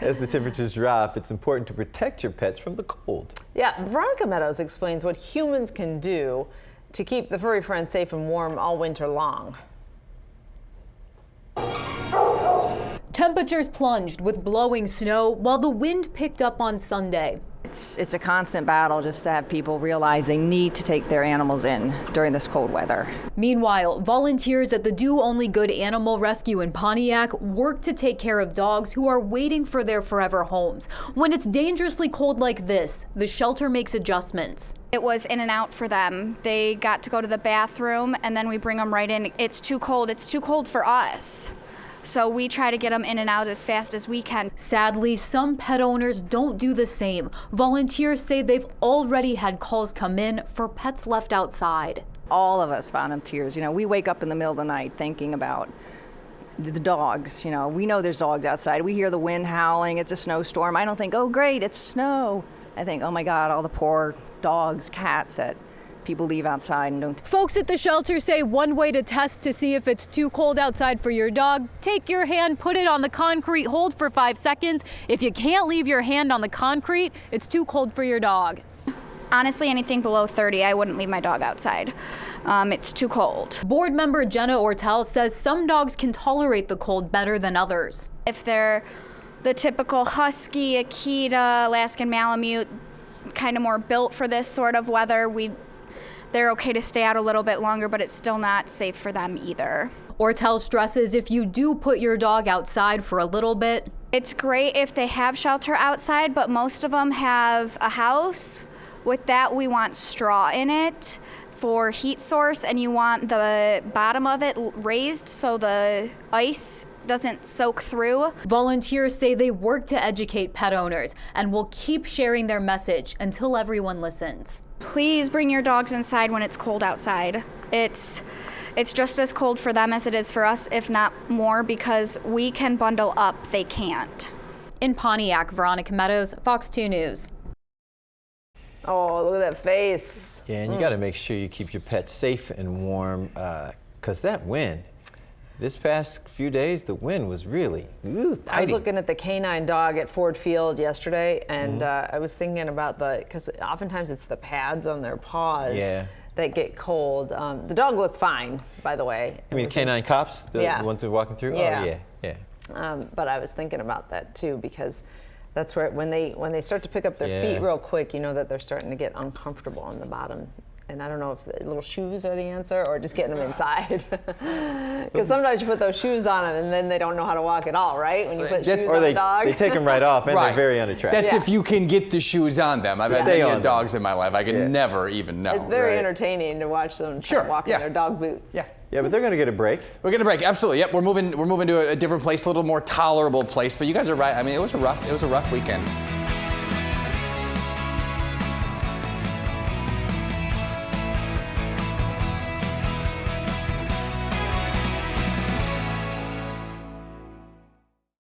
As the temperatures drop, it's important to protect your pets from the cold. Yeah, Veronica Meadows explains what humans can do to keep the furry friends safe and warm all winter long. Temperatures plunged with blowing snow while the wind picked up on Sunday. It's a constant battle just to have people realize they need to take their animals in during this cold weather. Meanwhile, volunteers at the Do Only Good Animal Rescue in Pontiac work to take care of dogs who are waiting for their forever homes. When it's dangerously cold like this, the shelter makes adjustments. It was in and out for them. They got to go to the bathroom and then we bring them right in. It's too cold for us. So we try to get them in and out as fast as we can. Sadly, some pet owners don't do the same. Volunteers say they've already had calls come in for pets left outside. All of us volunteers, we wake up in the middle of the night thinking about the dogs. We know there's dogs outside. We hear the wind howling, it's a snowstorm. I don't think, oh great, it's snow. I think, oh my God, all the poor dogs, cats that people leave outside and don't. Folks at the shelter say one way to test to see if it's too cold outside for your dog, take your hand, put it on the concrete, hold for 5 seconds. If you can't leave your hand on the concrete, it's too cold for your dog. Honestly, anything below 30, I wouldn't leave my dog outside. It's too cold. Board member Jenna Ortel says some dogs can tolerate the cold better than others. If they're the typical Husky, Akita, Alaskan Malamute, kind of more built for this sort of weather, they're okay to stay out a little bit longer, but it's still not safe for them either. Ortel stresses if you do put your dog outside for a little bit. It's great if they have shelter outside, but most of them have a house. With that, we want straw in it for heat source, and you want the bottom of it raised so the ice doesn't soak through. Volunteers say they work to educate pet owners and will keep sharing their message until everyone listens. Please bring your dogs inside when it's cold outside. It's just as cold for them as it is for us, if not more, because we can bundle up, they can't. In Pontiac, Veronica Meadows, Fox 2 News. Oh, look at that face. Yeah, and you got to make sure you keep your pets safe and warm, because that wind, this past few days, the wind was really biting. I was looking at the canine dog at Ford Field yesterday, and I was thinking about because oftentimes it's the pads on their paws that get cold. The dog looked fine, by the way. You mean canine cops, the ones who are walking through? Yeah. Oh, yeah. But I was thinking about that too, because that's where when they start to pick up their feet real quick, you know that they're starting to get uncomfortable on the bottom. And I don't know if the little shoes are the answer or just getting them inside. Because sometimes you put those shoes on them and then they don't know how to walk at all, right? When you put shoes on a dog. They take them right off and they're very unattractive. That's if you can get the shoes on them. I've had many dogs in my life. I could never even know. It's very entertaining to watch them walk in their dog boots. Yeah, but they're going to get a break. We're going to break, absolutely. Yep, we're moving to a different place, a little more tolerable place. But you guys are right. I mean, it was a rough weekend.